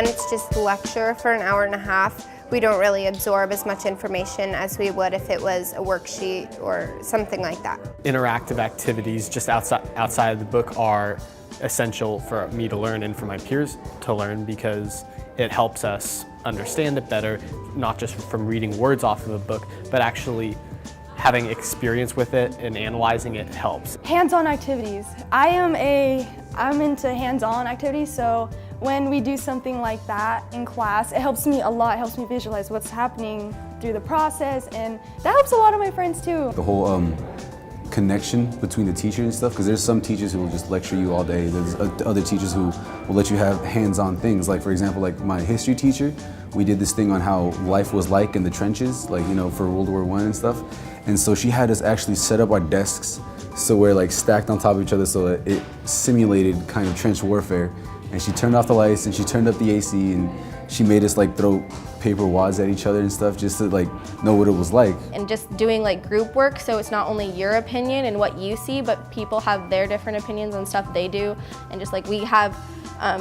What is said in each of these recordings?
when it's just lecture for an hour and a half, we don't really absorb as much information as we would if it was a worksheet or something like that. Interactive activities just outside of the book are essential for me to learn and for my peers to learn because it helps us understand it better, not just from reading words off of a book, but actually having experience with it and analyzing it helps. Hands-on activities. I'm into hands-on activities, so when we do something like that in class, it helps me a lot. It helps me visualize what's happening through the process, and that helps a lot of my friends too. The whole connection between the teacher and stuff, because there's some teachers who will just lecture you all day. There's other teachers who will let you have hands-on things. Like for example, like my history teacher, we did this thing on how life was like in the trenches, like, you know, for World War I and stuff. And so she had us actually set up our desks so we're like stacked on top of each other so that it simulated kind of trench warfare. And she turned off the lights and she turned up the AC and she made us like throw paper wads at each other and stuff just to like know what it was like. And just doing like group work, so it's not only your opinion and what you see, but people have their different opinions on stuff they do. And just like we have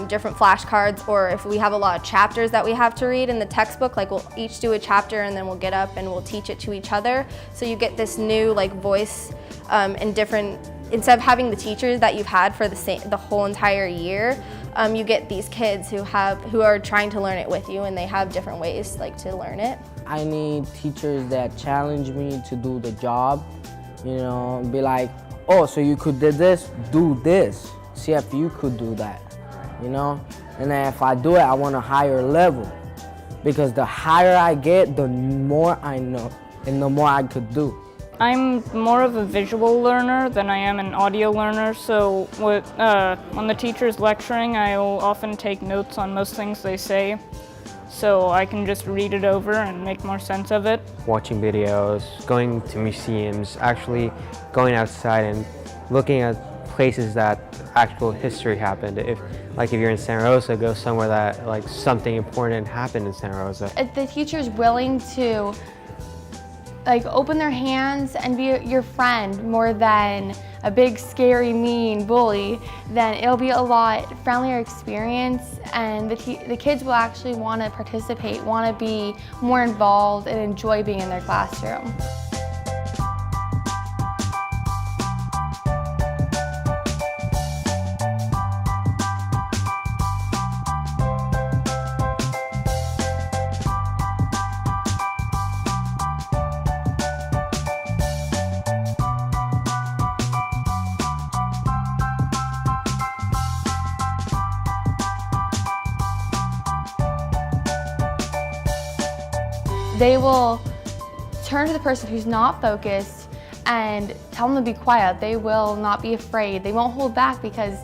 different flashcards, or if we have a lot of chapters that we have to read in the textbook, like we'll each do a chapter and then we'll get up and we'll teach it to each other. So you get this new like voice and different, instead of having the teachers that you've had for the whole entire year, you get these kids who are trying to learn it with you, and they have different ways like to learn it. I need teachers that challenge me to do the job, you know, be like, oh, so you could do this, see if you could do that, you know? And then if I do it, I want a higher level, because the higher I get, the more I know and the more I could do. I'm more of a visual learner than I am an audio learner, so when the teacher's lecturing, I'll often take notes on most things they say, so I can just read it over and make more sense of it. Watching videos, going to museums, actually going outside and looking at places that actual history happened. If you're in Santa Rosa, go somewhere that like something important happened in Santa Rosa. If the teacher's willing to like open their hands and be your friend more than a big scary mean bully, then it'll be a lot friendlier experience, and the kids will actually want to participate, want to be more involved and enjoy being in their classroom. They will turn to the person who's not focused and tell them to be quiet. They will not be afraid. They won't hold back because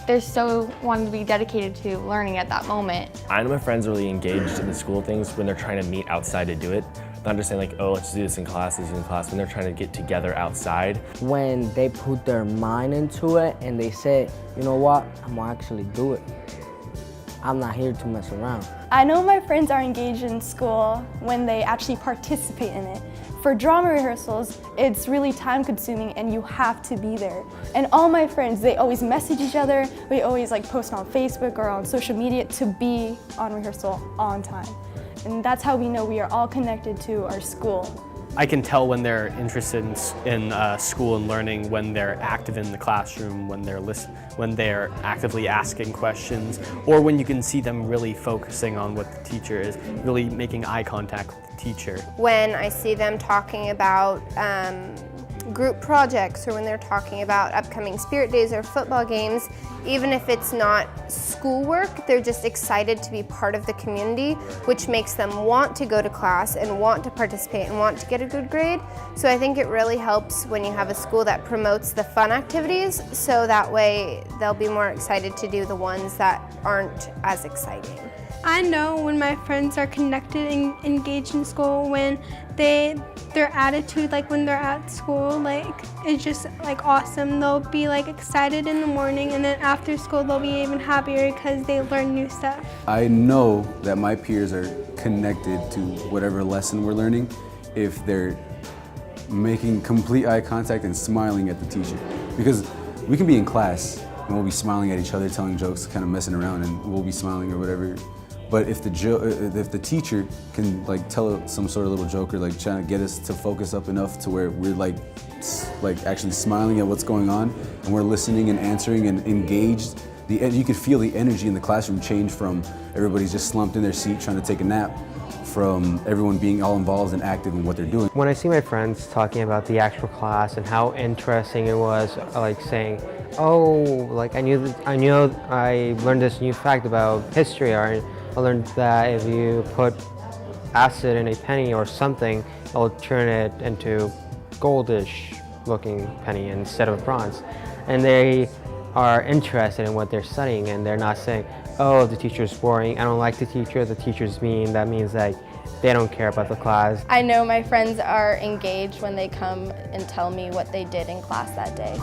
they're so wanting to be dedicated to learning at that moment. I know my friends are really engaged in the school things when they're trying to meet outside to do it. Not just saying like, oh, let's do this in class, when they're trying to get together outside. When they put their mind into it and they say, you know what, I'm gonna actually do it. I'm not here to mess around. I know my friends are engaged in school when they actually participate in it. For drama rehearsals, it's really time consuming and you have to be there. And all my friends, they always message each other. We always like post on Facebook or on social media to be on rehearsal on time. And that's how we know we are all connected to our school. I can tell when they're interested in school and learning, when they're active in the classroom, when they're actively asking questions, or when you can see them really focusing on what the teacher is, really making eye contact with the teacher. When I see them talking about group projects, or when they're talking about upcoming spirit days or football games, even if it's not schoolwork, they're just excited to be part of the community, which makes them want to go to class and want to participate and want to get a good grade. So I think it really helps when you have a school that promotes the fun activities, so that way they'll be more excited to do the ones that aren't as exciting. I know when my friends are connected and engaged in school, when their attitude, like when they're at school, like it's just like awesome. They'll be like excited in the morning, and then after school they'll be even happier because they learn new stuff. I know that my peers are connected to whatever lesson we're learning if they're making complete eye contact and smiling at the teacher. Because we can be in class and we'll be smiling at each other, telling jokes, kind of messing around, and we'll be smiling or whatever. But if the teacher can like tell some sort of little joke or like trying to get us to focus up enough to where we're like actually smiling at what's going on and we're listening and answering and engaged, you could feel the energy in the classroom change from everybody's just slumped in their seat trying to take a nap, from everyone being all involved and active in what they're doing. When I see my friends talking about the actual class and how interesting it was, like saying, oh, like I learned this new fact about history, or I learned that if you put acid in a penny or something, it'll turn it into goldish looking penny instead of bronze. And they are interested in what they're studying, and they're not saying, oh, the teacher's boring, I don't like the teacher's mean. That means that they don't care about the class. I know my friends are engaged when they come and tell me what they did in class that day.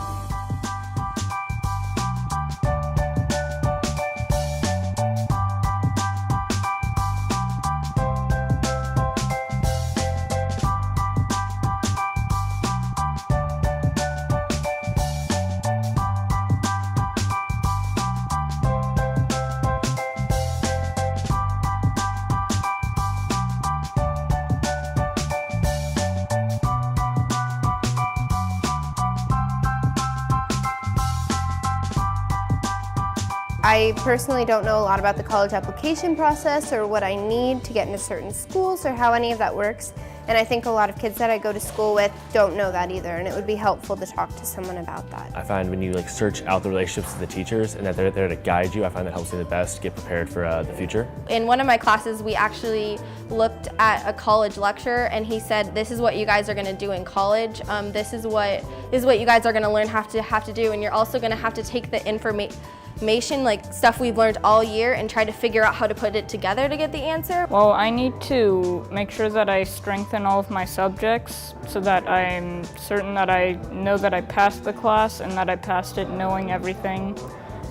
I personally don't know a lot about the college application process or what I need to get into certain schools or how any of that works. And I think a lot of kids that I go to school with don't know that either, and it would be helpful to talk to someone about that. I find when you like search out the relationships with the teachers and that they're there to guide you, I find that helps me the best to get prepared for the future. In one of my classes, we actually looked at a college lecture, and he said, this is what you guys are going to do in college. This is what you guys are going to learn have to do, and you're also going to have to take the information, like stuff we've learned all year, and try to figure out how to put it together to get the answer. Well, I need to make sure that I strengthen all of my subjects so that I'm certain that I know that I passed the class and that I passed it knowing everything,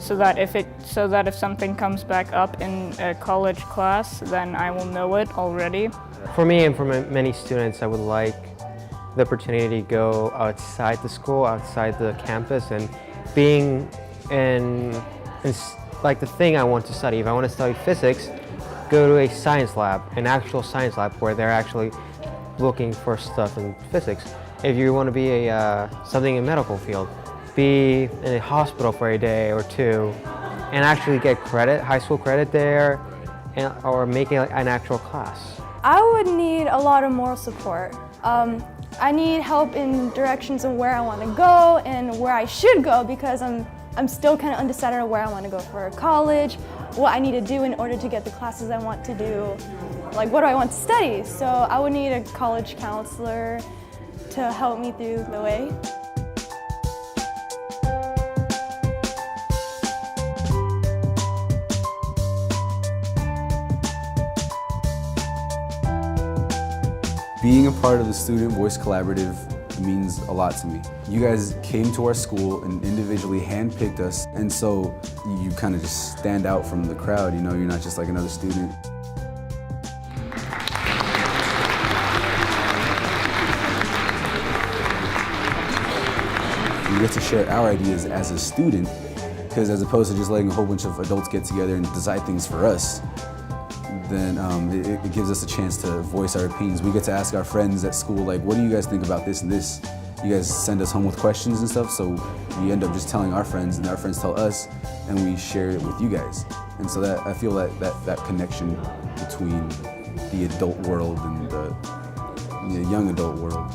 so that if something comes back up in a college class, then I will know it already. For me and for many students, I would like the opportunity to go outside the school, outside the campus, and being in like the thing I want to study. If I want to study physics, go to a science lab, an actual science lab where they're actually looking for stuff in physics. If you want to be something in medical field, be in a hospital for a day or two and actually get credit, high school credit there, or making like an actual class. I would need a lot of moral support. I need help in directions of where I want to go and where I should go, because I'm still kind of undecided on where I want to go for college, what I need to do in order to get the classes I want to do, like what do I want to study. So I would need a college counselor to help me through the way. Being a part of the Student Voice Collaborative means a lot to me. You guys came to our school and individually handpicked us, and so you kind of just stand out from the crowd, you know, you're not just like another student. We get to share our ideas as a student, because as opposed to just letting a whole bunch of adults get together and decide things for us, then it gives us a chance to voice our opinions. We get to ask our friends at school, like, what do you guys think about this and this? You guys send us home with questions and stuff, so we end up just telling our friends, and our friends tell us, and we share it with you guys. And so that I feel that connection between the adult world and the young adult world